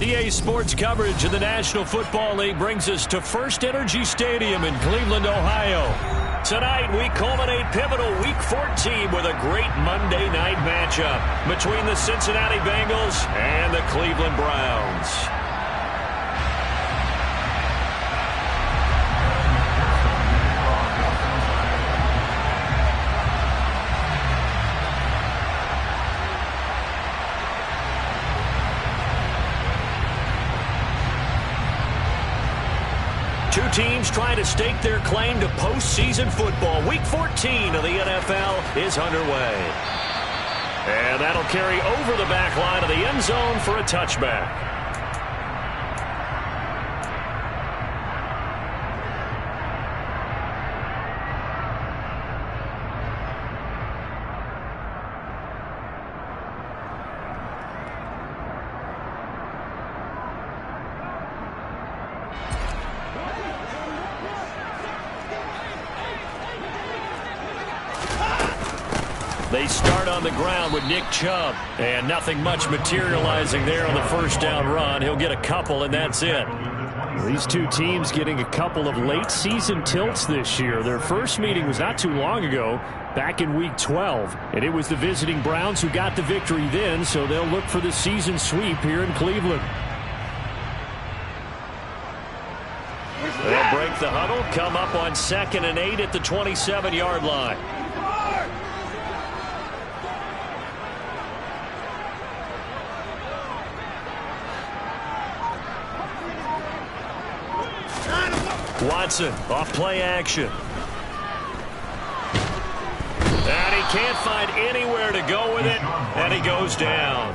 EA Sports coverage of the National Football League brings us to First Energy Stadium in Cleveland, Ohio. Tonight, we culminate pivotal Week 14 with a great Monday night matchup between the Cincinnati Bengals and the Cleveland Browns. Two teams trying to stake their claim to postseason football. Week 14 of the NFL is underway. And that'll carry over the back line of the end zone for a touchback. They start on the ground with Nick Chubb, and nothing much materializing there on the first down run. He'll get a couple, and that's it. These two teams getting a couple of late season tilts this year. Their first meeting was not too long ago, back in Week 12, and it was the visiting Browns who got the victory then, so they'll look for the season sweep here in Cleveland. They'll break the huddle, come up on 2nd and 8 at the 27-yard line. Watson off play action. And he can't find anywhere to go with it, and he goes down.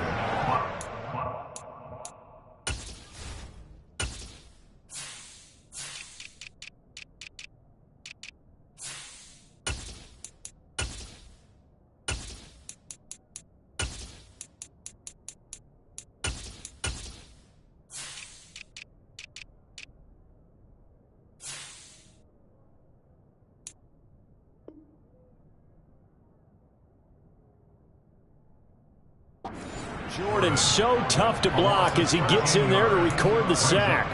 Jordan so tough to block as he gets in there to record the sack.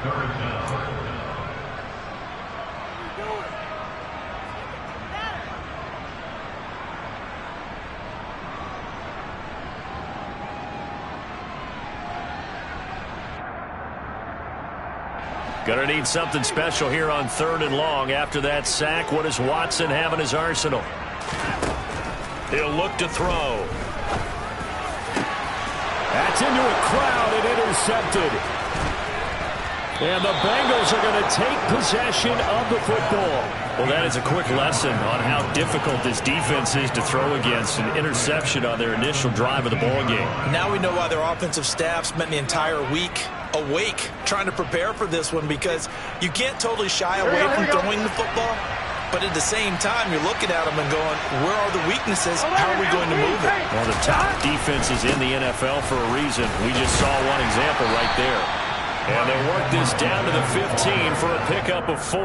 Gonna need something special here on 3rd and long. After that sack, what does Watson have in his arsenal? He'll look to throw. That's into a crowd and intercepted. And the Bengals are going to take possession of the football. Well, that is a quick lesson on how difficult this defense is to throw against. An interception on their initial drive of the ball game. Now we know why their offensive staff spent the entire week awake trying to prepare for this one, because you can't totally shy away from throwing the football. But at the same time, you're looking at them and going, where are the weaknesses? How are we going to move it? One of the top defenses in the NFL for a reason. We just saw one example right there. And they work this down to the 15 for a pickup of 4.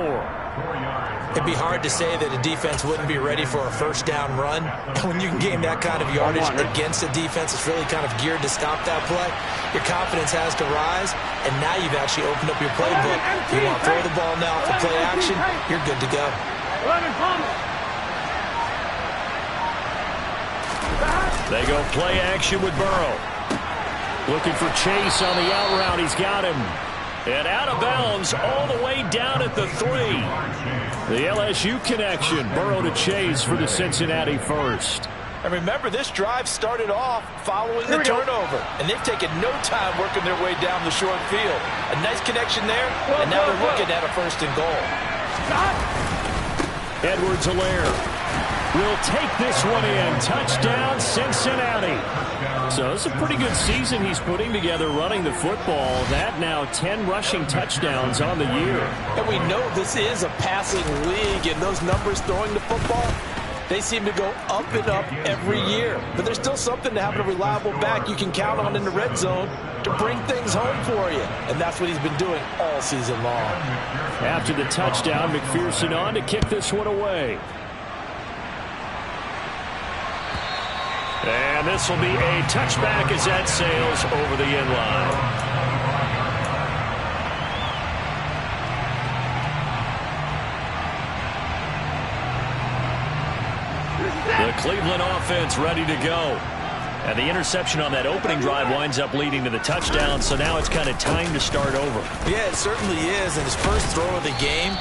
It'd be hard to say that a defense wouldn't be ready for a first down run. When you can gain that kind of yardage against a defense that's really kind of geared to stop that play, your confidence has to rise, and now you've actually opened up your playbook. If you want to throw the ball now for play action, you're good to go. They go play action with Burrow. Looking for Chase on the out route. He's got him. And out of bounds all the way down at the 3. The LSU connection. Burrow to Chase for the Cincinnati first. And remember, this drive started off following the turnover. And they've taken no time working their way down the short field. A nice connection there, and now they're looking at a 1st and goal. Edwards-Helaire will take this one in. Touchdown, Cincinnati. So it's a pretty good season he's putting together running the football. That now 10 rushing touchdowns on the year. And we know this is a passing league, and those numbers throwing the football, they seem to go up and up every year. But there's still something to having a reliable back you can count on in the red zone to bring things home for you. And that's what he's been doing all season long. After the touchdown, McPherson on to kick this one away. And this will be a touchback as that sails over the end line. Cleveland offense ready to go. And the interception on that opening drive winds up leading to the touchdown, so now it's kind of time to start over. Yeah, it certainly is, and his first throw of the game.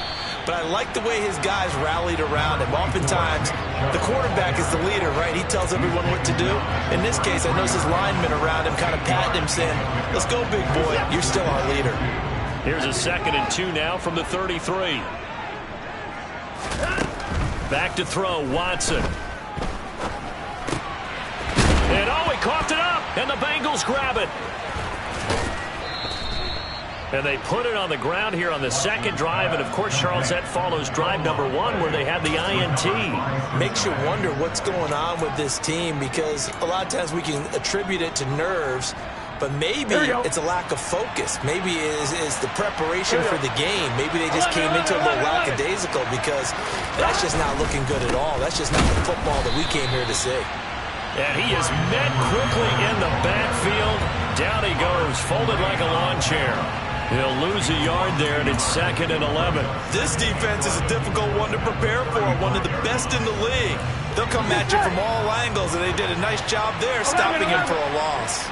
But I like the way his guys rallied around him. Oftentimes, the quarterback is the leader, right? He tells everyone what to do. In this case, I noticed his linemen around him kind of patting him, saying, let's go, big boy. You're still our leader. Here's a 2nd and 2 now from the 33. Back to throw, Watson. And oh, he coughed it up, and the Bengals grab it. And they put it on the ground here on the 2nd drive. And, of course, Charles, that follows drive number 1 where they had the INT. Makes you wonder what's going on with this team, because a lot of times we can attribute it to nerves, but maybe it's a lack of focus. Maybe it's the preparation for the game. Maybe they just came into a little lackadaisical, because that's just not looking good at all. That's just not the football that we came here to see. And he is met quickly in the backfield. Down he goes, folded like a lawn chair. He'll lose a yard there, and it's 2nd and 11. This defense is a difficult one to prepare for, one of the best in the league. They'll come at you from all angles, and they did a nice job there stopping him for a loss.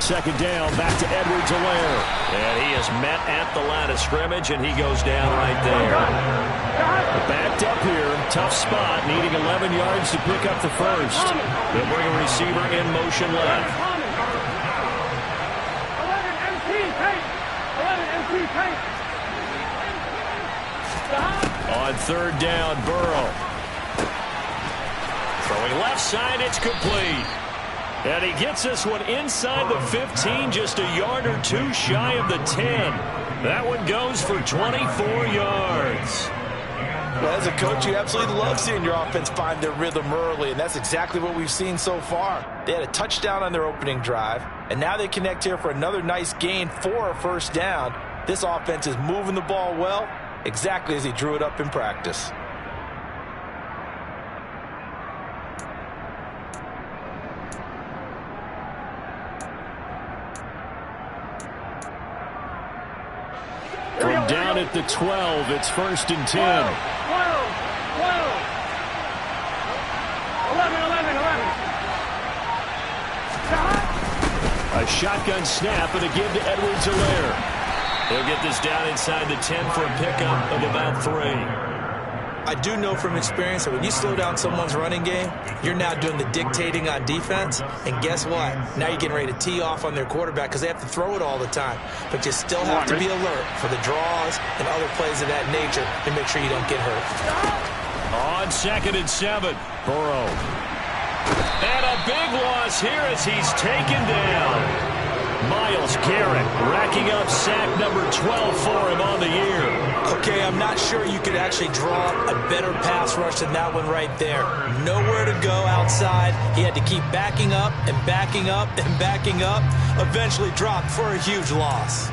Second down, back to Edwards-Helaire. And he is met at the line of scrimmage, and he goes down right there. Backed up here, tough spot, needing 11 yards to pick up the first. They'll bring a receiver in motion left. 11 MT tape. 11 MT tape. On 3rd down, Burrow. Throwing left side, it's complete. And he gets this one inside the 15, just a yard or 2 shy of the 10. That one goes for 24 yards. Well, as a coach, you absolutely love seeing your offense find their rhythm early, and that's exactly what we've seen so far. They had a touchdown on their opening drive, and now they connect here for another nice gain for a first down. This offense is moving the ball well, exactly as he drew it up in practice. From down at the 12, it's 1st and 10. 11, 11. A shotgun snap and a give to Edwards-Helaire. He'll get this down inside the 10 for a pickup of about 3. I do know from experience that when you slow down someone's running game, you're now doing the dictating on defense. And guess what? Now you're getting ready to tee off on their quarterback because they have to throw it all the time. But you still have to be alert for the draws and other plays of that nature to make sure you don't get hurt. On 2nd and 7, Burrow. And a big loss here as he's taken down. Myles Garrett racking up sack number 12 for him on the year. Okay, I'm not sure you could actually draw a better pass rush than that one right there. Nowhere to go outside. He had to keep backing up and backing up and backing up. Eventually dropped for a huge loss.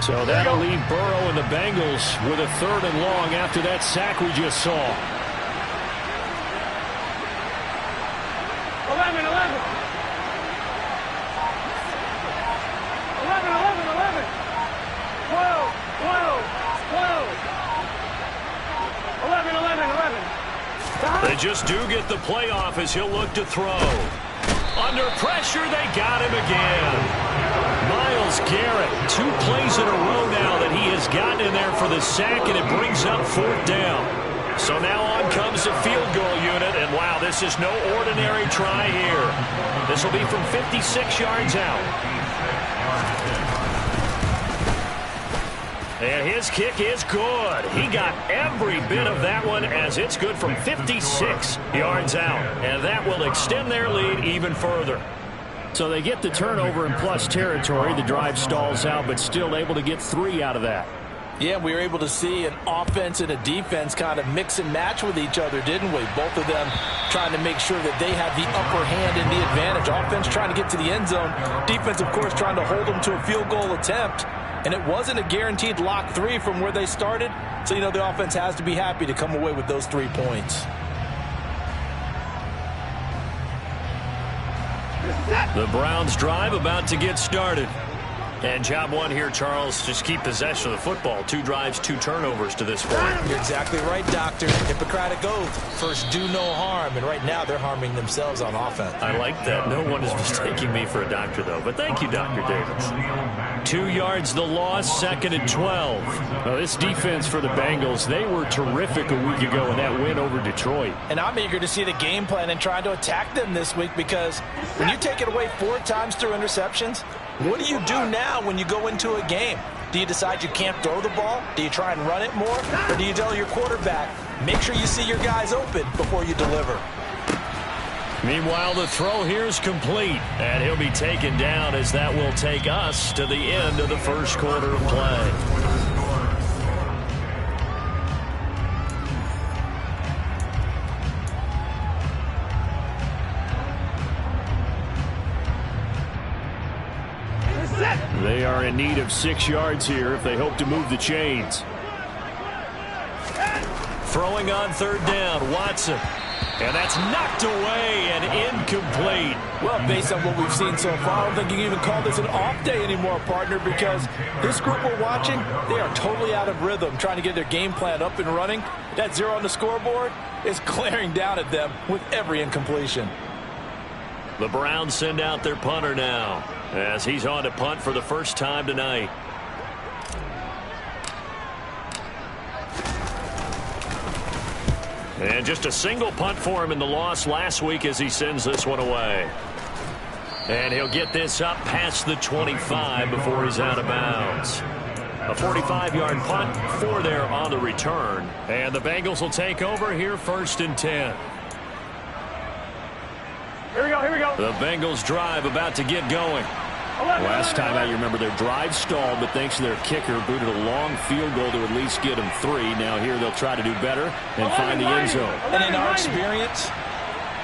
So that'll leave Burrow and the Bengals with a 3rd and long after that sack we just saw. 11, 11. 11, 11, 11. 12, 12, 12. 11, 11, 11. They just do get the playoff as he'll look to throw. Under pressure, they got him again. Myles Garrett, 2 plays in a row now that he has gotten in there for the sack, and it brings up 4th down. So now on comes the field goal unit, and wow, this is no ordinary try here. This will be from 56 yards out. And his kick is good. He got every bit of that one as it's good from 56 yards out. And that will extend their lead even further. So they get the turnover in plus territory. The drive stalls out, but still able to get 3 out of that. Yeah, we were able to see an offense and a defense kind of mix and match with each other, didn't we? Both of them trying to make sure that they have the upper hand and the advantage. Offense trying to get to the end zone. Defense, of course, trying to hold them to a field goal attempt. And it wasn't a guaranteed lock 3 from where they started. So, you know, the offense has to be happy to come away with those 3 points. The Browns drive about to get started. And job one here, Charles, just keep possession of the football. 2 drives, 2 turnovers to this point. You're exactly right, Doctor. Hippocratic oath. First, do no harm. And right now, they're harming themselves on offense. I like that. No one is mistaking me for a doctor, though. But thank you, Dr. Davis. 2 yards the loss, 2nd and 12. Well, this defense for the Bengals, they were terrific a week ago in that win over Detroit. And I'm eager to see the game plan and trying to attack them this week, because when you take it away 4 times through interceptions, what do you do now when you go into a game? Do you decide you can't throw the ball? Do you try and run it more? Or do you tell your quarterback, make sure you see your guys open before you deliver? Meanwhile, the throw here is complete, and he'll be taken down as that will take us to the end of the first quarter of play. They are in need of 6 yards here if they hope to move the chains. Throwing on 3rd down, Watson. And that's knocked away and incomplete. Well, based on what we've seen so far, I don't think you can even call this an off day anymore, partner, because this group we're watching, they are totally out of rhythm, trying to get their game plan up and running. That 0 on the scoreboard is glaring down at them with every incompletion. The Browns send out their punter now, as he's on to punt for the first time tonight. And just a single punt for him in the loss last week as he sends this one away. And he'll get this up past the 25 before he's out of bounds. A 45-yard punt, 4 there on the return. And the Bengals will take over here 1st and 10. Here we go, here we go. The Bengals drive about to get going. Last time out, you remember their drive stalled, but thanks to their kicker, booted a long field goal to at least get them 3. Now here they'll try to do better and find the end zone. And in our experience,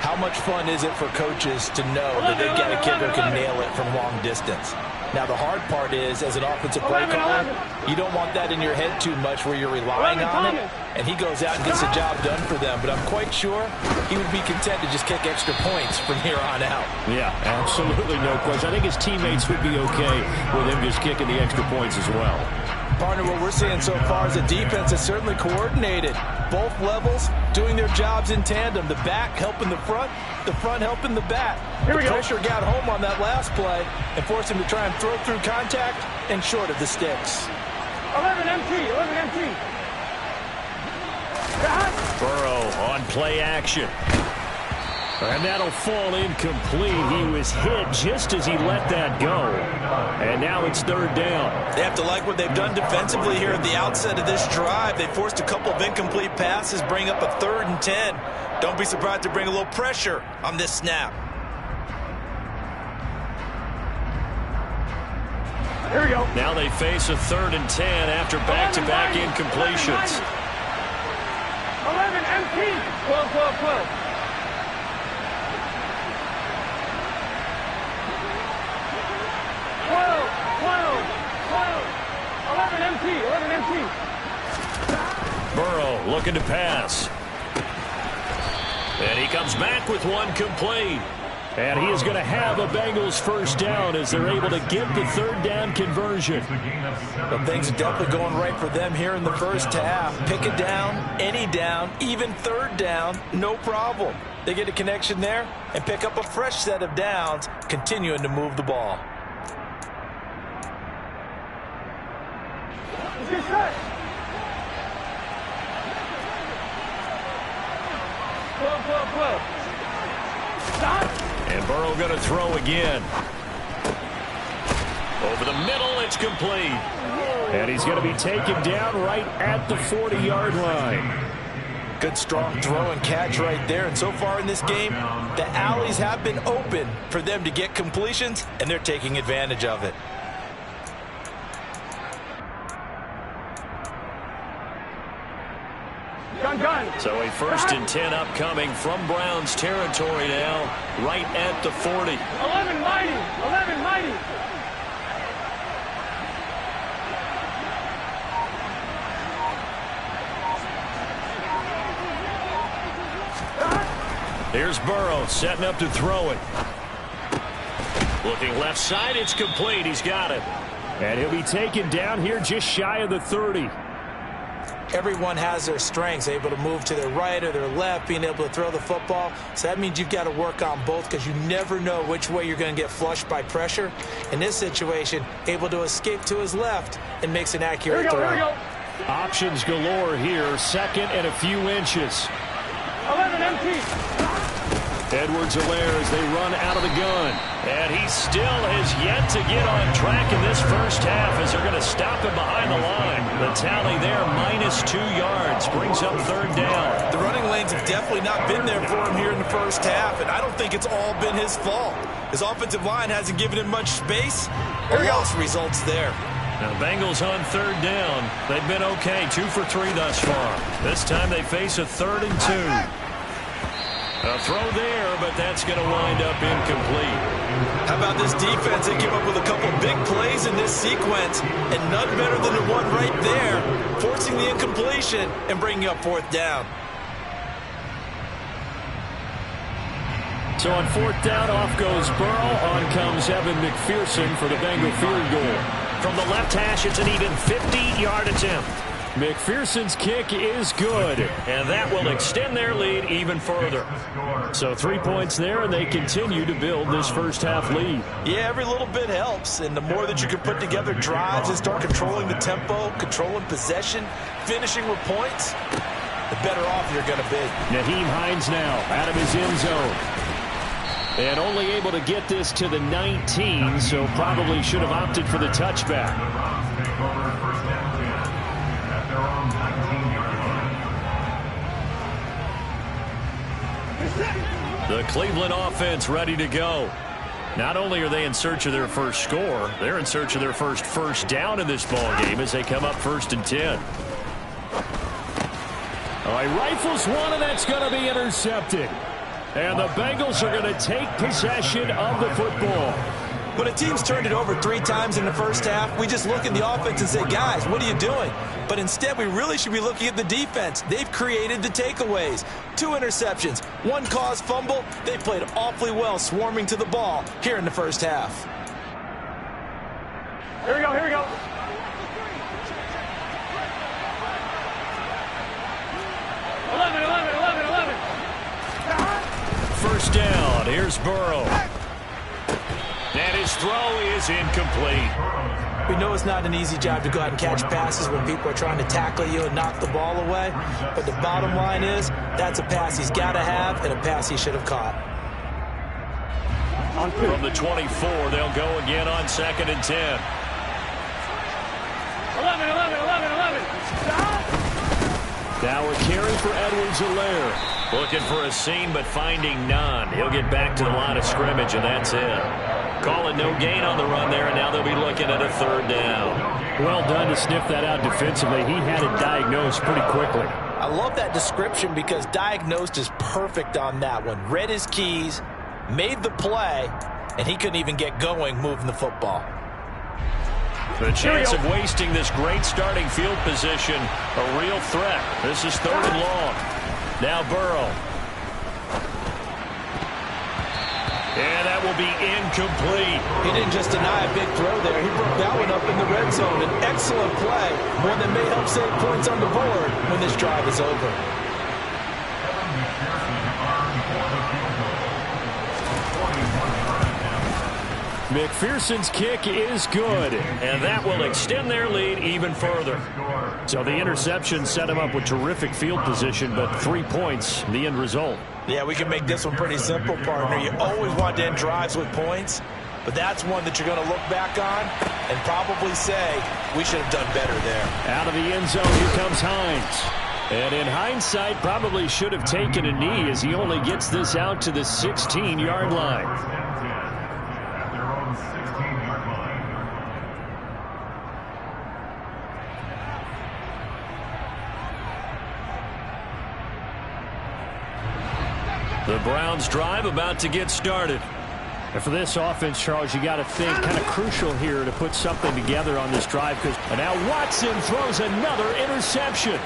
how much fun is it for coaches to know that they've got a kicker who can nail it from long distance? Now, the hard part is, as an offensive play caller, you don't want that in your head too much where you're relying on it, and he goes out and gets the job done for them. But I'm quite sure he would be content to just kick extra points from here on out. Yeah, absolutely no question. I think his teammates would be okay with him just kicking the extra points as well. Partner, what we're seeing so far is the defense is certainly coordinated. Both levels doing their jobs in tandem. The back helping the front helping the back. Here we go. Pressure got home on that last play and forced him to try and throw through contact and short of the sticks. 11 MT, 11 MT. Burrow on play action. And that'll fall incomplete. He was hit just as he let that go. And now it's 3rd down. They have to like what they've done defensively here at the outset of this drive. They forced a couple of incomplete passes, bring up a 3rd and 10. Don't be surprised to bring a little pressure on this snap. Here we go. Now they face a 3rd and 10 after back-to-back incompletions. 11 MT. 12, 12, 12. 11 MT, 11 MT. Burrow looking to pass. And he comes back with one complete. And he is going to have a Bengals 1st down as they're able to get the 3rd down conversion. Well, things are definitely going right for them here in the first half. Pick it down, any down, even 3rd down, no problem. They get a connection there and pick up a fresh set of downs, continuing to move the ball. Get set. 12, 12, 12. Stop. And Burrow going to throw again. Over the middle, it's complete. And he's going to be taken down right at the 40-yard line. Good strong throw and catch right there. And so far in this game, the alleys have been open for them to get completions, and they're taking advantage of it. Gun. So a 1st and 10 upcoming from Browns territory now, right at the 40. 11 mighty, 11 mighty. Here's Burrow setting up to throw it. Looking left side, it's complete. He's got it. And he'll be taken down here just shy of the 30. Everyone has their strengths, able to move to their right or their left, being able to throw the football. So that means you've got to work on both because you never know which way you're going to get flushed by pressure. In this situation, able to escape to his left and makes an accurate throw. Here we go. Options galore here. Second and a few inches. 11 empty. Edwards-Helaire as they run out of the gun. And he still has yet to get on track in this first half as they're going to stop him behind the line. The tally there, -2 yards, brings up third down. The running lanes have definitely not been there for him here in the first half, and I don't think it's all been his fault. His offensive line hasn't given him much space. A loss results there. Now, the Bengals on third down. They've been okay, 2 for 3 thus far. This time they face a 3rd and 2. A throw there, but that's going to wind up incomplete. How about this defense? They came up with a couple big plays in this sequence, and none better than the one right there, forcing the incompletion and bringing up 4th down. So on 4th down, off goes Burrow. On comes Evan McPherson for the Bengal field goal. From the left hash, it's an even 50-yard attempt. McPherson's kick is good. And that will extend their lead even further. So 3 points there, and they continue to build this first half lead. Yeah, every little bit helps. And the more that you can put together drives and start controlling the tempo, controlling possession, finishing with points, the better off you're going to be. Nyheim Hines now out of his end zone. And only able to get this to the 19, so probably should have opted for the touchback. The Cleveland offense ready to go. Not only are they in search of their first score, they're in search of their first down in this ball game as they come up 1st and 10. All right, rifles one, and that's going to be intercepted. And the Bengals are going to take possession of the football. When a team's turned it over 3 times in the first half, we just look at the offense and say, guys, what are you doing? But instead, we really should be looking at the defense. They've created the takeaways. 2 interceptions, 1 caused fumble. They played awfully well swarming to the ball here in the first half. Here we go, here we go. Eleven. First down. Here's Burrow. And his throw is incomplete. We know it's not an easy job to go out and catch passes when people are trying to tackle you and knock the ball away. But the bottom line is, that's a pass he's got to have and a pass he should have caught. From the 24, they'll go again on 2nd and 10. 11. Now a carry for Edwards-Helaire. Looking for a seam, but finding none. He'll get back to the line of scrimmage, and that's it. Calling no gain on the run there, and now they'll be looking at a 3rd down. Well done to sniff that out defensively. He had it diagnosed pretty quickly. I love that description because diagnosed is perfect on that one. Read his keys, made the play, and he couldn't even get going moving the football. The chance of wasting this great starting field position, a real threat. This is 3rd and long. Now Burrow. And that will be incomplete. He didn't just deny a big throw there. He broke that one up in the red zone. An excellent play. One that may help save points on the board when this drive is over. McPherson's kick is good. And that will extend their lead even further. So the interception set him up with terrific field position, but 3 points, the end result. Yeah, we can make this one pretty simple, partner. You always want to end drives with points, but that's one that you're going to look back on and probably say, we should have done better there. Out of the end zone, here comes Hines. And in hindsight, probably should have taken a knee as he only gets this out to the 16-yard line. The Browns drive about to get started. And for this offense, Charles, you got to think kind of crucial here to put something together on this drive. And now Watson throws another interception.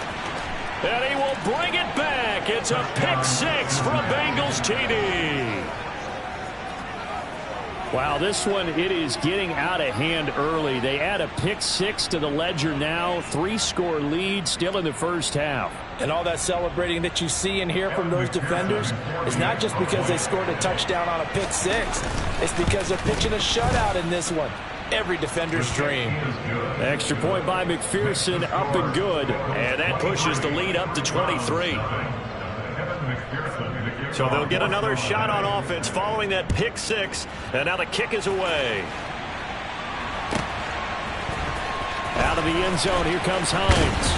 And he will bring it back. It's a pick 6 for a Bengals TD. Wow, this one, it is getting out of hand early. They add a pick six to the ledger now. 3-score lead still in the first half. And all that celebrating that you see and hear from those defenders is not just because they scored a touchdown on a pick six. It's because they're pitching a shutout in this one. Every defender's dream. Extra point by McPherson, up and good. And that pushes the lead up to 23. So they'll get another shot on offense following that pick six. And now the kick is away. Out of the end zone, here comes Hines.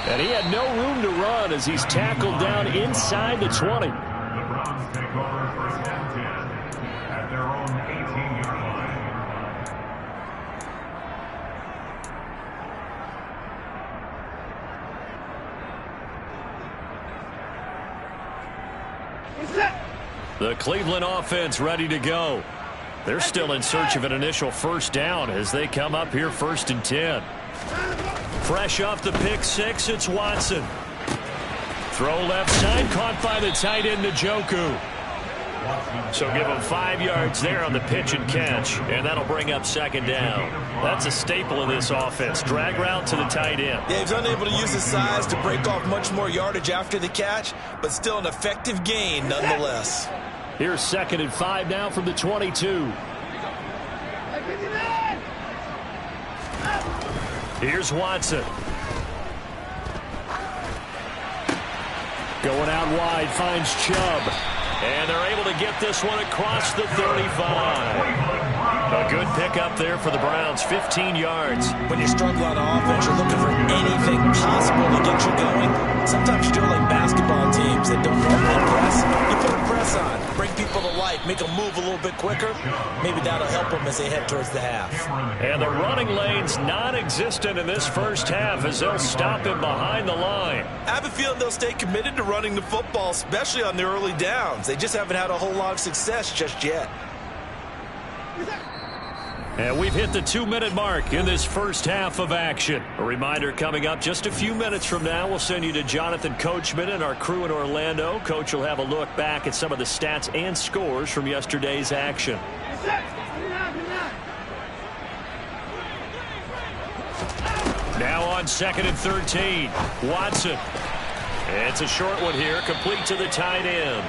And he had no room to run as he's tackled down inside the 20. The Cleveland offense ready to go. They're still in search of an initial first down as they come up here 1st and 10. Fresh off the pick six, it's Watson. Throw left side, caught by the tight end Njoku. So give him 5 yards there on the pitch and catch, and that'll bring up 2nd down. That's a staple of this offense. Drag route to the tight end. Yeah, he's unable to use his size to break off much more yardage after the catch, but still an effective gain nonetheless. Here's 2nd and 5 now from the 22. Here's Watson. Going out wide, finds Chubb. And they're able to get this one across the 35. A good pickup there for the Browns, 15 yards. When you struggle on offense, you're looking for anything possible to get you going. Sometimes you do it like basketball teams that don't normally press. You put a press on, bring people to life, make them move a little bit quicker. Maybe that'll help them as they head towards the half. And the running lane's non-existent in this first half as they'll stop him behind the line. I have a feeling they'll stay committed to running the football, especially on the early downs. They just haven't had a whole lot of success just yet. And we've hit the 2-minute mark in this first half of action. A reminder coming up just a few minutes from now, we'll send you to Jonathan Coachman and our crew in Orlando. Coach will have a look back at some of the stats and scores from yesterday's action. Now on 2nd and 13, Watson. It's a short one here, complete to the tight end.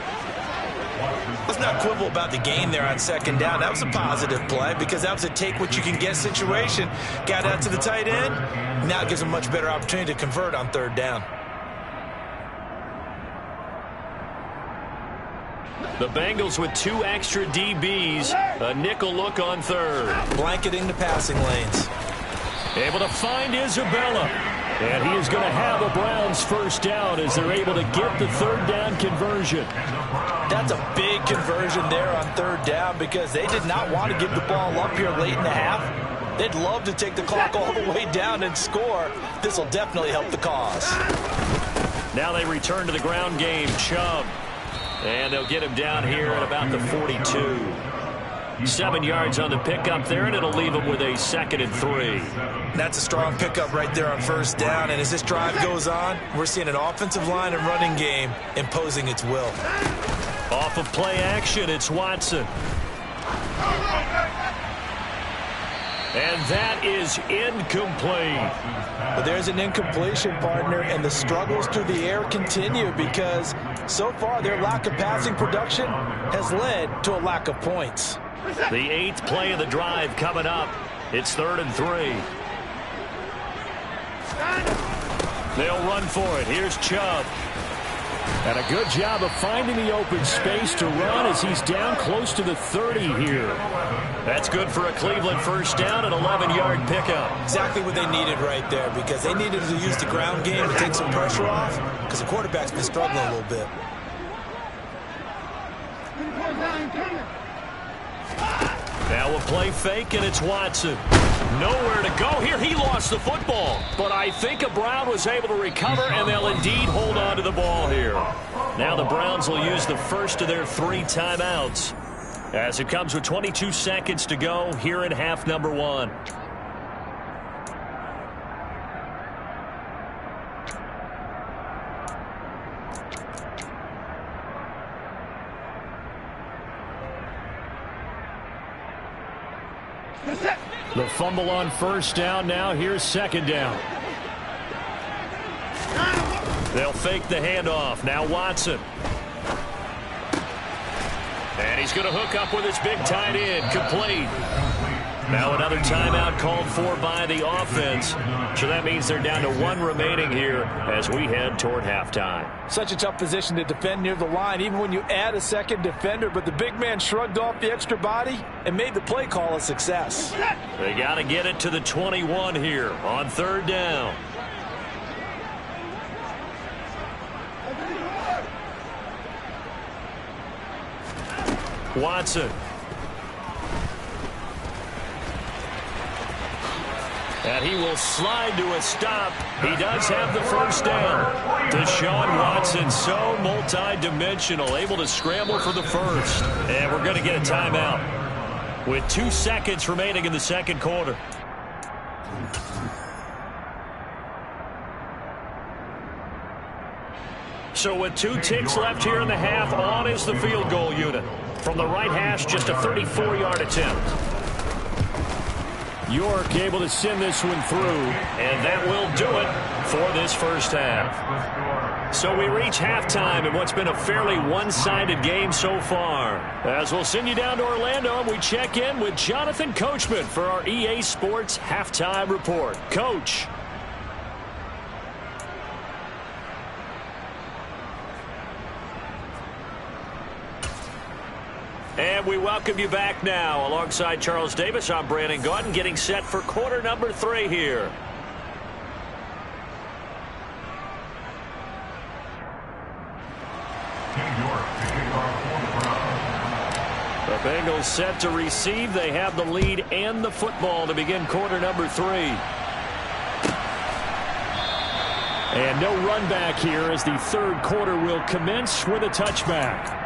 Let's not quibble about the gain there on 2nd down. That was a positive play because that was a take-what-you-can-get situation. Got out to the tight end. Now it gives them a much better opportunity to convert on 3rd down. The Bengals with 2 extra DBs. A nickel look on 3rd. Blanketing the passing lanes. Able to find Isabella. And he is going to have a Browns first down as they're able to get the 3rd down conversion. That's a big conversion there on 3rd down because they did not want to give the ball up here late in the half. They'd love to take the clock all the way down and score. This will definitely help the cause. Now they return to the ground game. Chubb. And they'll get him down here at about the 42. 7 yards on the pickup there, and it'll leave him with a 2nd and 3. That's a strong pickup right there on 1st down, and as this drive goes on, we're seeing an offensive line and running game imposing its will. Off of play action, it's Watson. And that is incomplete. But there's an incompletion, partner, and the struggles through the air continue because so far their lack of passing production has led to a lack of points. The 8th play of the drive coming up. It's 3rd and 3. They'll run for it. Here's Chubb. And a good job of finding the open space to run as he's down close to the 30 here. That's good for a Cleveland first down, an 11-yard pickup. Exactly what they needed right there because they needed to use the ground game to take some pressure off because the quarterback's been struggling a little bit. Now we'll play fake, and it's Watson. Nowhere to go here. He lost the football. But I think a Brown was able to recover, and they'll indeed hold on to the ball here. Now the Browns will use the first of their 3 timeouts as it comes with 22 seconds to go here in half number 1. The fumble on first down. Now here's second down. They'll fake the handoff. Now Watson. And he's going to hook up with his big tight end. Complete. Now another timeout called for by the offense. So that means they're down to one remaining here as we head toward halftime. Such a tough position to defend near the line, even when you add a second defender. But the big man shrugged off the extra body and made the play call a success. They got to get it to the 21 here on third down. Watson. And he will slide to a stop. He does have the first down. Deshaun Watson, so multi-dimensional, able to scramble for the first. And we're going to get a timeout with 2 seconds remaining in the second quarter. So with 2 ticks left here in the half, on is the field goal unit. From the right hash, just a 34-yard attempt. York able to send this one through. And that will do it for this first half. So we reach halftime in what's been a fairly one-sided game so far. As we'll send you down to Orlando, and we check in with Jonathan Coachman for our EA Sports Halftime Report. Coach. And we welcome you back now. Alongside Charles Davis, I'm Brandon Gaudin, getting set for quarter number 3 here. The Bengals set to receive. They have the lead and the football to begin quarter number 3. And no run back here as the third quarter will commence with a touchback.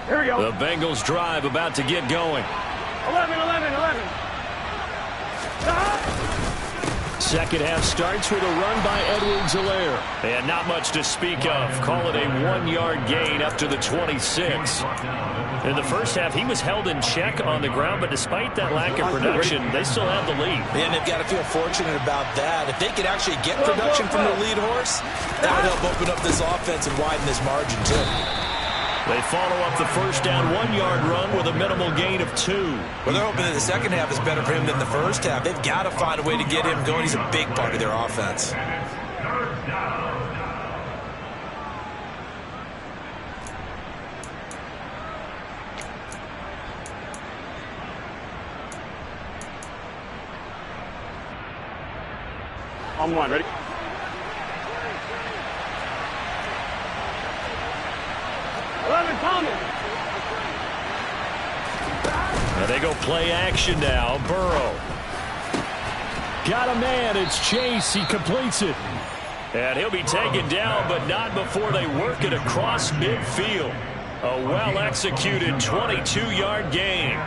Here we go. The Bengals drive about to get going. 11. Second half starts with a run by Edwards-Helaire. And not much to speak of. Call it a 1-yard gain up to the 26. In the first half, he was held in check on the ground, but despite that lack of production, they still have the lead. And they've got to feel fortunate about that. If they could actually get production from their lead horse, that would help open up this offense and widen this margin, too. They follow up the first down 1-yard run with a minimal gain of 2. Well, they're hoping that the second half is better for him than the first half. They've got to find a way to get him going. He's a big part of their offense. On one, ready? And they go play action now. Burrow. Got a man. It's Chase. He completes it. And he'll be taken down, but not before they work it across midfield. A well-executed 22-yard gain.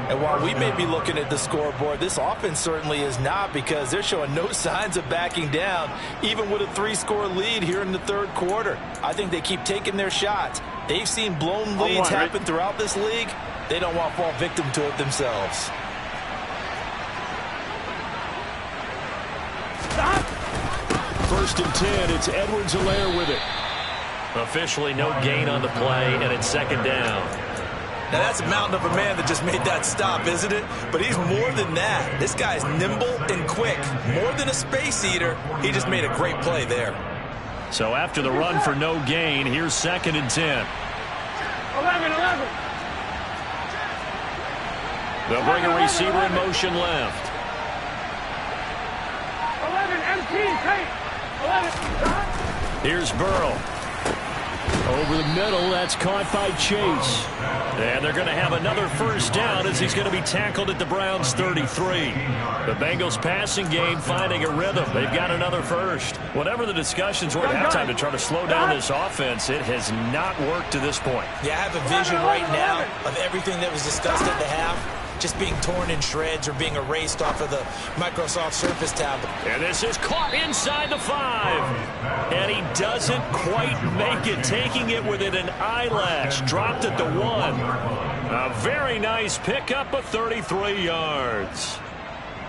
And while we may be looking at the scoreboard, this offense certainly is not, because they're showing no signs of backing down, even with a 3-score lead here in the third quarter. I think they keep taking their shots. They've seen blown leads happen throughout this league. They don't want to fall victim to it themselves. First and 10. It's Edwards-Helaire with it. Officially no gain on the play, and it's second down. Now, that's a mountain of a man that just made that stop, isn't it? But he's more than that. This guy's nimble and quick. More than a space eater, he just made a great play there. So after the run for no gain, here's second and 10. 11. They'll bring a receiver in motion left. 11, MT, take. 11. Here's Burrow. Over the middle, that's caught by Chase. And they're going to have another first down as he's going to be tackled at the Browns' 33. The Bengals passing game finding a rhythm. They've got another first. Whatever the discussions were at halftime to try to slow down this offense, it has not worked to this point. Yeah, I have a vision right now of everything that was discussed at the half just being torn in shreds or being erased off of the Microsoft Surface tablet. And this is caught inside the 5. And he doesn't quite make it, taking it within an eyelash. Dropped at the 1. A very nice pickup of 33 yards.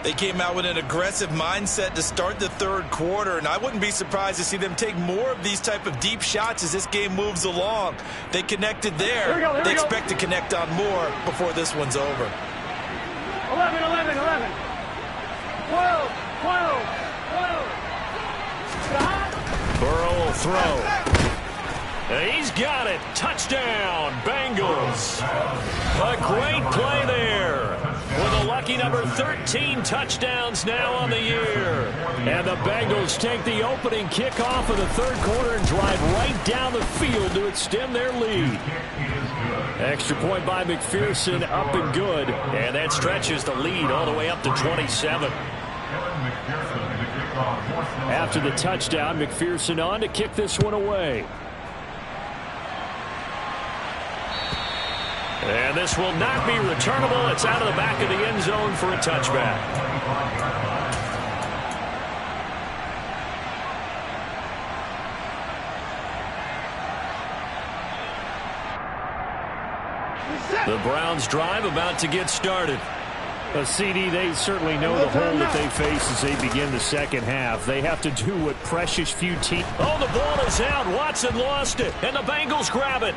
They came out with an aggressive mindset to start the third quarter, and I wouldn't be surprised to see them take more of these type of deep shots as this game moves along. They connected there. They expect to connect on more before this one's over. 11, 11, 11. 12, 12, 12. Burrow will throw. And he's got it. Touchdown, Bengals. A great play there. With a lucky number 13 touchdowns now on the year. And the Bengals take the opening kickoff of the third quarter and drive right down the field to extend their lead. Extra point by McPherson, up and good. And that stretches the lead all the way up to 27. After the touchdown, McPherson on to kick this one away. And this will not be returnable. It's out of the back of the end zone for a touchback. The Browns drive about to get started. CD, they certainly know the hole that they face as they begin the second half. They have to do what precious few teams. Oh, the ball is out. Watson lost it, and the Bengals grab it.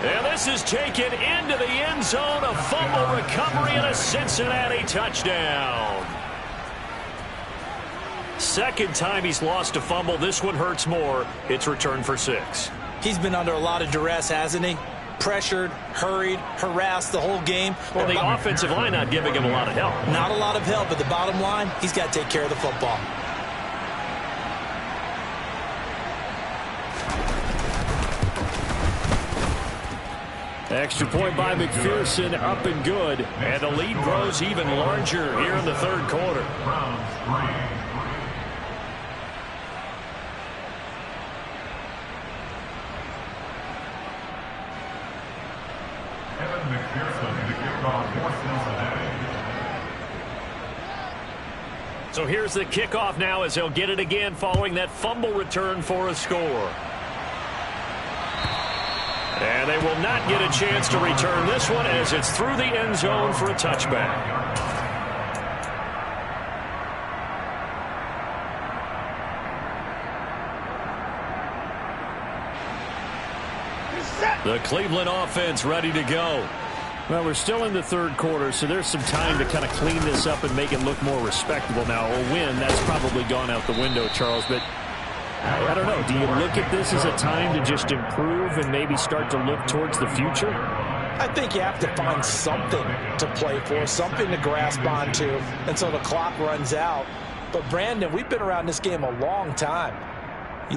And this is taken into the end zone. A fumble recovery and a Cincinnati touchdown. Second time he's lost a fumble. This one hurts more. It's returned for 6. He's been under a lot of duress, hasn't he? Pressured, hurried, harassed the whole game. Well, the offensive line not giving him a lot of help. Not a lot of help, but the bottom line, he's got to take care of the football. Extra point by McPherson, up and good. And the lead grows even larger here in the third quarter. So here's the kickoff now as they'll get it again following that fumble return for a score. And they will not get a chance to return this one as it's through the end zone for a touchback. The Cleveland offense ready to go. Well, we're still in the third quarter, so there's some time to kind of clean this up and make it look more respectable now. A win, that's probably gone out the window, Charles, but I don't know. Do you look at this as a time to just improve and maybe start to look towards the future? I think you have to find something to play for, something to grasp onto until the clock runs out. But, Brandon, we've been around this game a long time.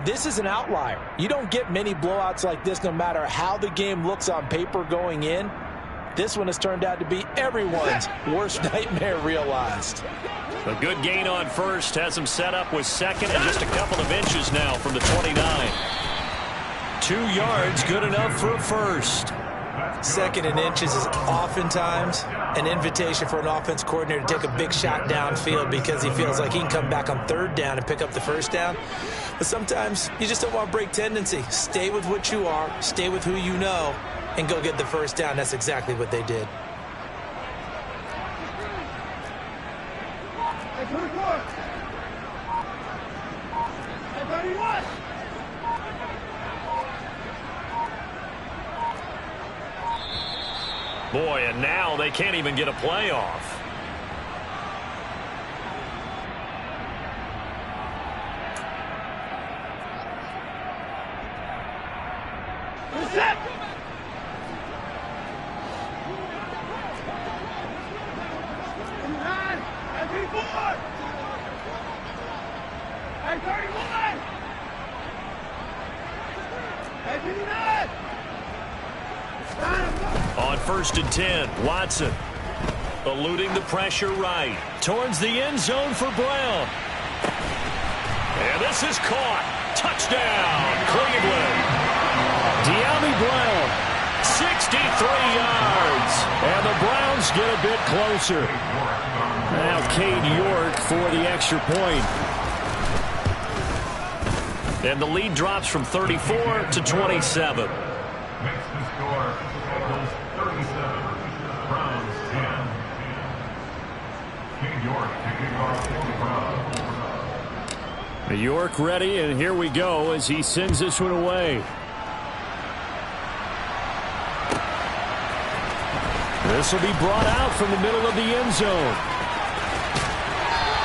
This is an outlier. You don't get many blowouts like this no matter how the game looks on paper going in. This one has turned out to be everyone's worst nightmare realized. A good gain on first has him set up with second and just a couple of inches now from the 29. 2 yards, good enough for a first. Second and inches is oftentimes an invitation for an offense coordinator to take a big shot downfield because he feels like he can come back on third down and pick up the first down. But sometimes you just don't want to break tendency. Stay with what you are, stay with who you know, and go get the first down. That's exactly what they did. Boy, and now they can't even get a playoff. Set! And 34! And 31! And 59! On first and 10, Watson eluding the pressure right. Towards the end zone for Brown. And this is caught. Touchdown, Cleveland. De'Ami Brown. 63 yards. And the Browns get a bit closer. Now Cade York for the extra point. And the lead drops from 34 to 27. Makes the score Bengals 37, Browns 10. Cade York kicking off for the Browns. York ready, and here we go as he sends this one away. This will be brought out from the middle of the end zone.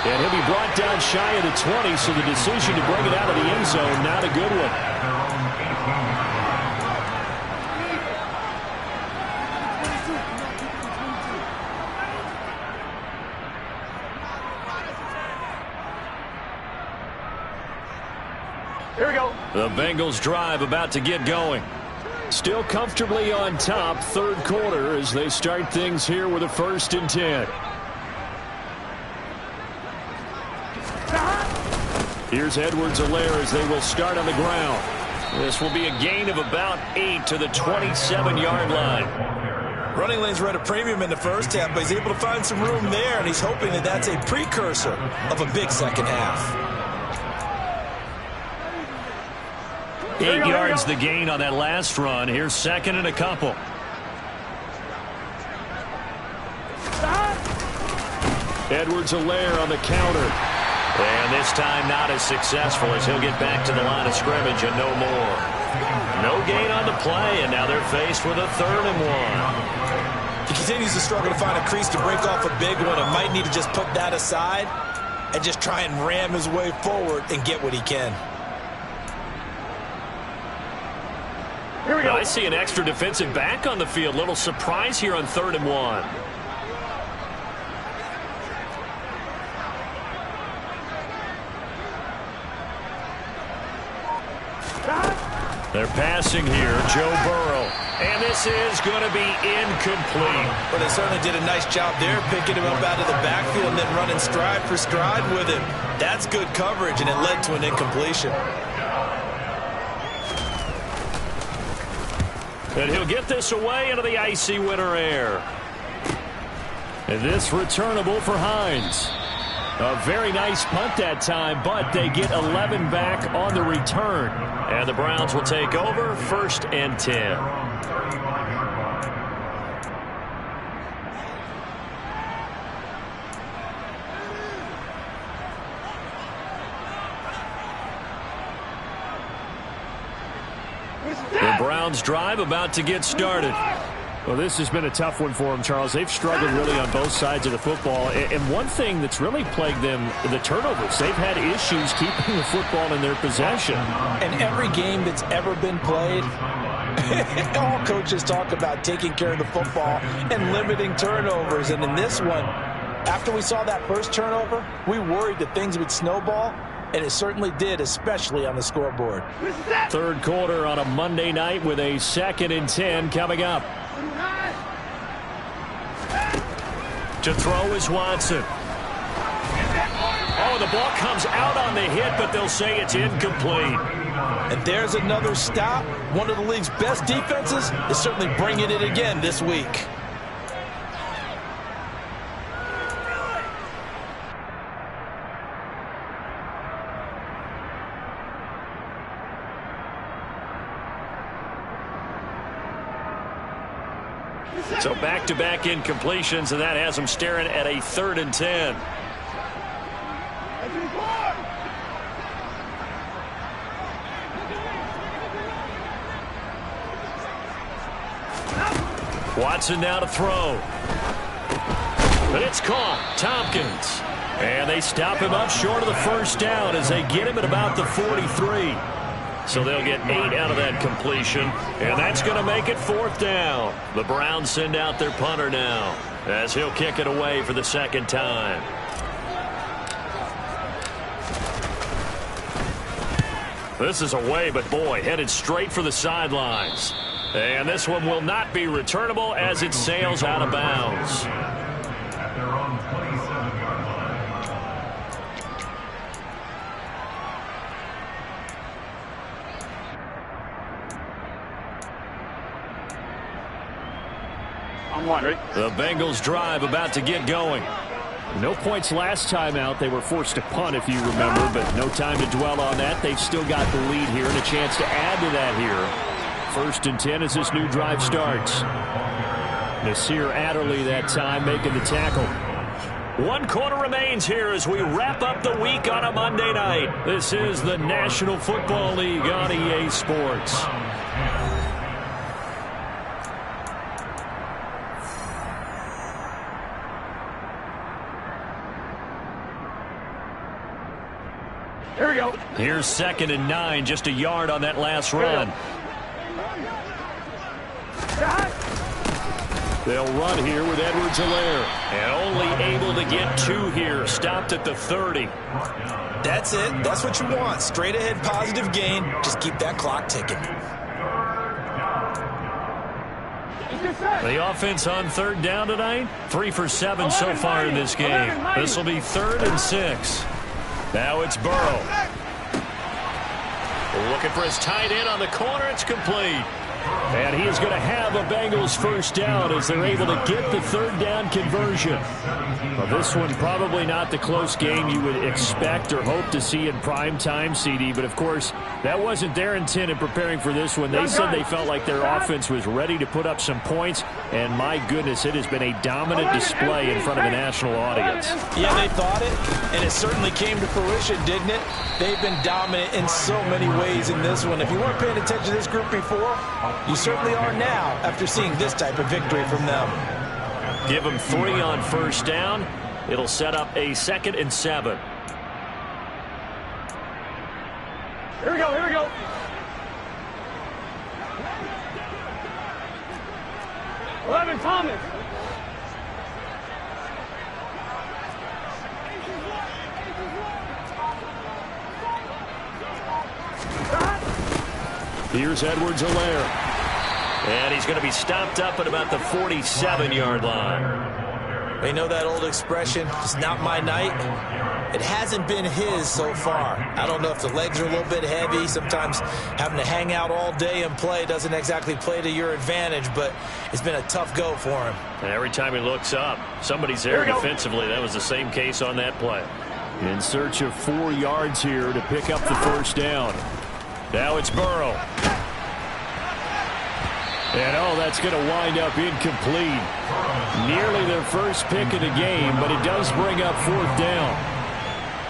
And he'll be brought down shy of the 20, so the decision to bring it out of the end zone, not a good one. Here we go. The Bengals drive about to get going. Still comfortably on top, third quarter, as they start things here with a 1st and 10. Here's Edwards-Helaire as they will start on the ground. This will be a gain of about 8 to the 27-yard line. Running lanes were at a premium in the first half, but he's able to find some room there, and he's hoping that that's a precursor of a big second half. 8 yards the gain on that last run. Here's 2nd and a couple. Edwards-Helaire on the counter. And this time not as successful as he'll get back to the line of scrimmage and no more. No gain on the play, and now they're faced with a 3rd and 1. He continues to struggle to find a crease to break off a big one and might need to just put that aside and just try and ram his way forward and get what he can. Here we go. I see an extra defensive back on the field. Little surprise here on 3rd and 1. They're passing here, Joe Burrow. And this is going to be incomplete. But they certainly did a nice job there, picking him up out of the backfield and then running stride for stride with him. That's good coverage, and it led to an incompletion. And he'll get this away into the icy winter air. And this returnable for Hines. A very nice punt that time, but they get 11 back on the return. And the Browns will take over, 1st and 10. The Browns drive about to get started. Well, this has been a tough one for them, Charles. They've struggled really on both sides of the football. And one thing that's really plagued them, the turnovers. They've had issues keeping the football in their possession. And every game that's ever been played, all coaches talk about taking care of the football and limiting turnovers. And in this one, after we saw that first turnover, we worried that things would snowball. And it certainly did, especially on the scoreboard. 3rd quarter on a Monday night with a 2nd and 10 coming up. To throw is Watson. Oh, the ball comes out on the hit, but they'll say it's incomplete. And there's another stop. One of the league's best defenses is certainly bringing it again this week. So back-to-back incompletions, and that has them staring at a 3rd and 10. Watson now to throw. But it's caught. Tompkins. And they stop him up short of the 1st down as they get him at about the 43. So they'll get 8 out of that completion, and that's going to make it 4th down. The Browns send out their punter now as he'll kick it away for the 2nd time. This is away, but boy, headed straight for the sidelines. And this one will not be returnable as it sails out of bounds. At their own 27-yard line. On one, ready? The Bengals drive about to get going. No points last time out. They were forced to punt, if you remember, but no time to dwell on that. They've still got the lead here and a chance to add to that here. 1st and 10 as this new drive starts. Nasir Adderley that time making the tackle. 1 quarter remains here as we wrap up the week on a Monday night. This is the National Football League on EA Sports. Here we go. Here's 2nd and 9, just a yard on that last run. They'll run here with Edwards-Helaire. And only able to get 2 here. Stopped at the 30. That's it. That's what you want. Straight ahead positive gain. Just keep that clock ticking. The offense on 3rd down tonight. 3 for 7 so far in this game. This will be 3rd and 6. Now it's Burrow. Looking for his tight end on the corner. It's complete. And he is going to have a Bengals 1st down as they're able to get the 3rd down conversion. Well, this one probably not the close game you would expect or hope to see in prime time, CD. But, of course, that wasn't their intent in preparing for this one. They said they felt like their offense was ready to put up some points. And, my goodness, it has been a dominant display in front of a national audience. Yeah, they thought it, and it certainly came to fruition, didn't it? They've been dominant in so many ways in this one. If you weren't paying attention to this group before, you certainly are now after seeing this type of victory from them. Give them 3 on 1st down. It'll set up a 2nd and 7. Here we go, here we go. Thomas. Here's Edwards-Helaire. And he's going to be stopped up at about the 47-yard line. They know that old expression, it's not my night. It hasn't been his so far. I don't know if the legs are a little bit heavy. Sometimes having to hang out all day and play doesn't exactly play to your advantage, but it's been a tough go for him. And every time he looks up, somebody's there defensively. That was the same case on that play. In search of 4 yards here to pick up the 1st down. Now it's Burrow. And, that's going to wind up incomplete. Nearly their first pick of the game, but it does bring up 4th down.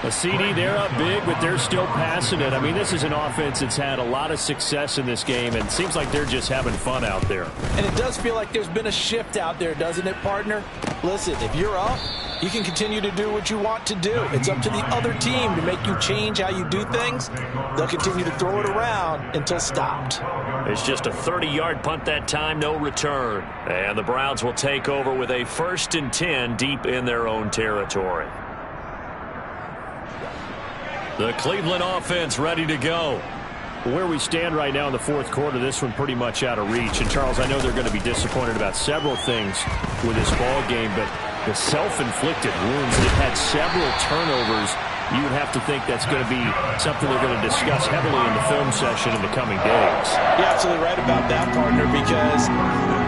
A CD, they're up big, but they're still passing it. I mean, this is an offense that's had a lot of success in this game, and it seems like they're just having fun out there. And it does feel like there's been a shift out there, doesn't it, partner? Listen, if you're up, you can continue to do what you want to do. It's up to the other team to make you change how you do things. They'll continue to throw it around until stopped. It's just a 30-yard punt that time, no return. And the Browns will take over with a 1st and 10 deep in their own territory. The Cleveland offense ready to go. Where we stand right now in the 4th quarter, this one pretty much out of reach. And, Charles, I know they're going to be disappointed about several things with this ball game, but the self-inflicted wounds, they've had several turnovers. You would have to think that's going to be something they're going to discuss heavily in the film session in the coming days. You're absolutely right about that, partner, because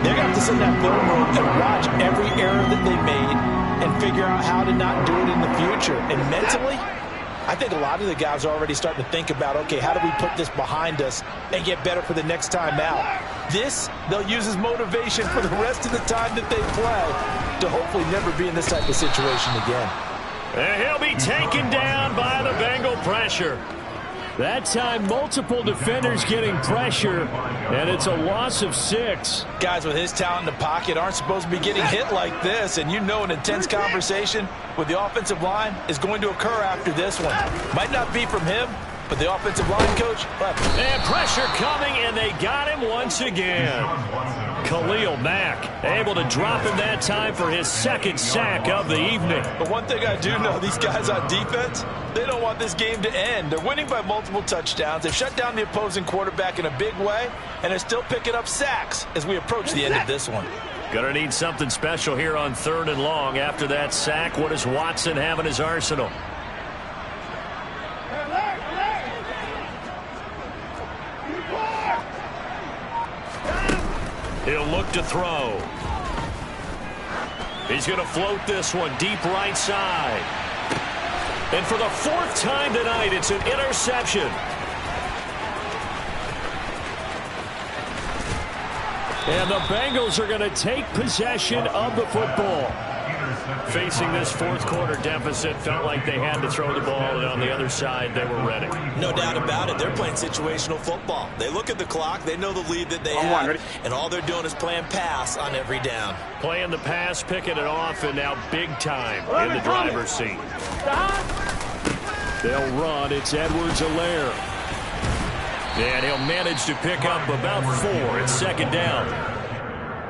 they're going to have to sit in that film room and watch every error that they made and figure out how to not do it in the future. And mentally, I think a lot of the guys are already starting to think about, okay, how do we put this behind us and get better for the next time out? This, they'll use as motivation for the rest of the time that they play to hopefully never be in this type of situation again. And he'll be taken down by the Bengal pressure. That time, multiple defenders getting pressure, and it's a loss of 6. Guys with his talent in the pocket aren't supposed to be getting hit like this, and you know an intense conversation with the offensive line is going to occur after this one. Might not be from him, but the offensive line coach left. And pressure coming, and they got him once again. Khalil Mack able to drop him that time for his 2nd sack of the evening. But one thing I do know, these guys on defense, they don't want this game to end. They're winning by multiple touchdowns. They've shut down the opposing quarterback in a big way, and they're still picking up sacks as we approach the end of this one. Gonna need something special here on 3rd and long. After that sack, what does Watson have in his arsenal? He'll look to throw. He's going to float this one deep right side. And for the fourth time tonight, it's an interception. And the Bengals are going to take possession of the football. Facing this fourth quarter deficit, felt like they had to throw the ball, and on the other side, they were ready. No doubt about it. They're playing situational football. They look at the clock, they know the lead that they have, and all they're doing is playing pass on every down. Playing the pass, picking it off, and now big time in the driver's seat. They'll run. It's Edwards-Helaire. And he'll manage to pick up about 4. It's second down.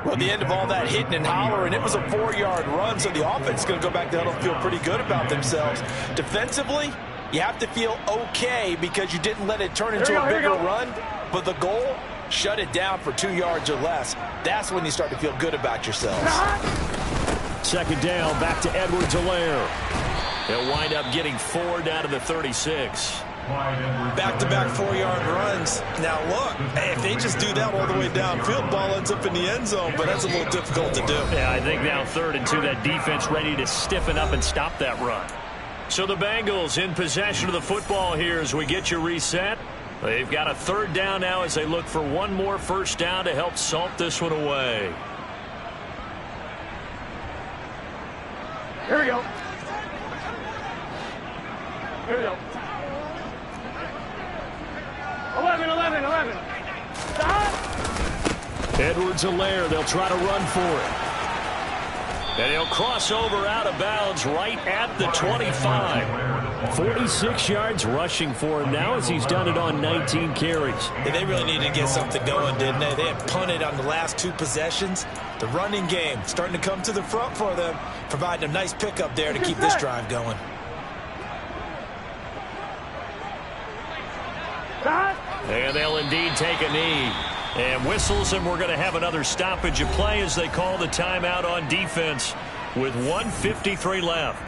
Well, at the end of all that hitting and hollering, it was a 4-yard run, so the offense is going to go back to huddle and feel pretty good about themselves. Defensively, you have to feel okay because you didn't let it turn into a bigger run, but the goal, shut it down for 2 yards or less. That's when you start to feel good about yourselves. Second down, back to Edwards-Helaire. They'll wind up getting 4 down to the 36. Back-to-back 4-yard runs. Now, look, if they just do that all the way downfield, ball ends up in the end zone, but that's a little difficult to do. Yeah, I think now 3rd and 2, that defense ready to stiffen up and stop that run. So the Bengals in possession of the football here as we get you reset. They've got a 3rd down now as they look for one more first down to help salt this one away. Here we go. Here we go. 11. Stop. Edwards-Helaire, they'll try to run for it. And he'll cross over out of bounds right at the 25. 46 yards rushing for him now as he's done it on 19 carries. And they really needed to get something going, didn't they? They had punted on the last 2 possessions. The running game starting to come to the front for them, providing a nice pickup there to keep this drive going. And they'll indeed take a knee. And whistles, and we're going to have another stoppage of play as they call the timeout on defense with 1:53 left.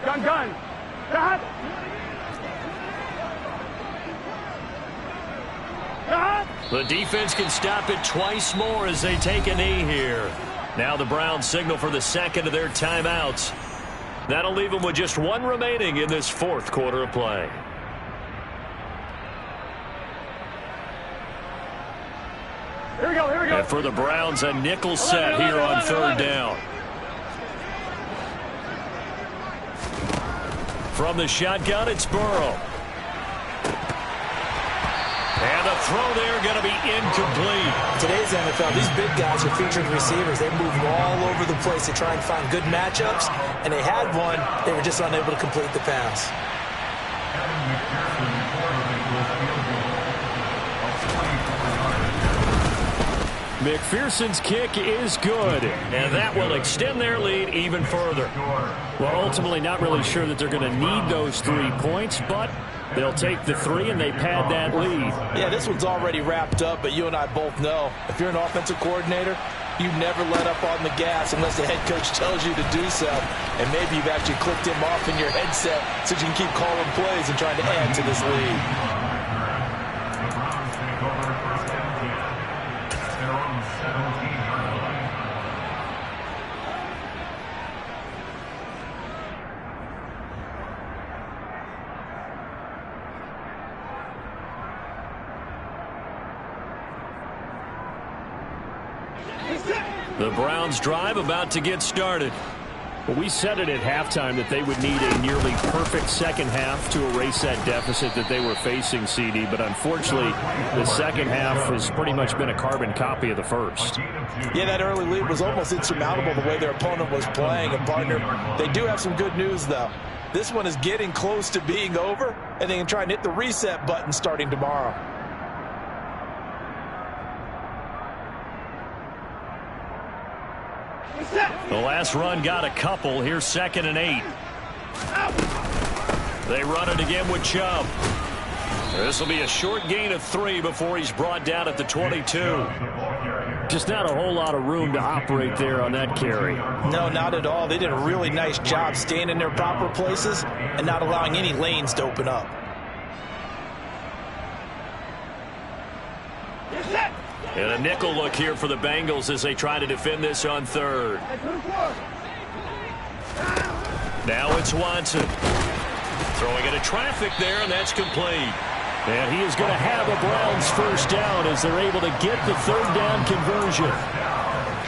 Gun. Stop. The defense can stop it twice more as they take a knee here. Now the Browns signal for the second of their timeouts. That'll leave them with just 1 remaining in this fourth quarter of play. Here we go. And for the Browns, a nickel set here on 3rd down. From the shotgun, it's Burrow. And the throw there going to be incomplete. Today's NFL, these big guys are featured receivers. They move all over the place to try and find good matchups, and they had one. They were just unable to complete the pass. McPherson's kick is good, and that will extend their lead even further. Well, ultimately not really sure that they're going to need those 3 points, but they'll take the 3 and they pad that lead. Yeah, this one's already wrapped up, but you and I both know if you're an offensive coordinator, you never let up on the gas unless the head coach tells you to do so. And maybe you've actually clicked him off in your headset so you can keep calling plays and trying to add to this lead. The Browns drive about to get started. Well, we said it at halftime that they would need a nearly perfect second half to erase that deficit that they were facing, CD. But unfortunately, the second half has pretty much been a carbon copy of the first. Yeah, that early lead was almost insurmountable the way their opponent was playing. And, partner, they do have some good news, though. This one is getting close to being over, and they can try and hit the reset button starting tomorrow. The last run got a couple. Here's 2nd and 8. They run it again with Chubb. This will be a short gain of 3 before he's brought down at the 22. Just not a whole lot of room to operate there on that carry. No, not at all. They did a really nice job staying in their proper places and not allowing any lanes to open up. And a nickel look here for the Bengals as they try to defend this on third. Now it's Watson. Throwing into traffic there, and that's complete. And he is going to have a Browns first down as they're able to get the third down conversion.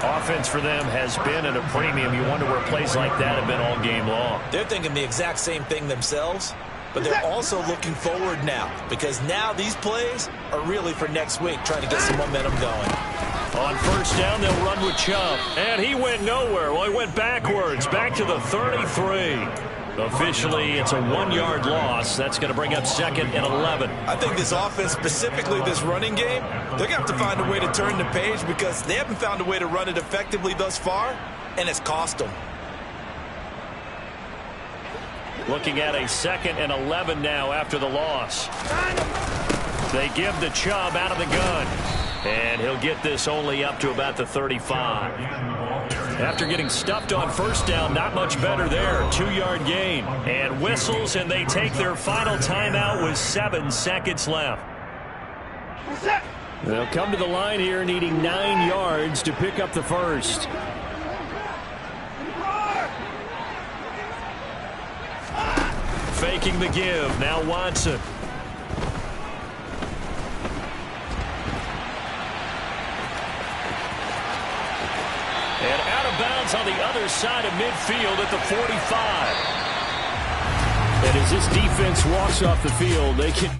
Offense for them has been at a premium. You wonder where plays like that have been all game long. They're thinking the exact same thing themselves, but they're also looking forward now because now these plays are really for next week, trying to get some momentum going. On first down, they'll run with Chubb. And he went nowhere. Well, he went backwards, back to the 33. Officially, it's a 1-yard loss. That's going to bring up 2nd and 11. I think this offense, specifically this running game, they're going to have to find a way to turn the page because they haven't found a way to run it effectively thus far, and it's cost them. Looking at a 2nd and 11 now after the loss. They give the Chubb out of the gun. And he'll get this only up to about the 35. After getting stuffed on first down, not much better there. 2-yard gain. And whistles, and they take their final timeout with 7 seconds left. They'll come to the line here needing 9 yards to pick up the first. Faking the give. Now Watson. And out of bounds on the other side of midfield at the 45. And as this defense walks off the field, they can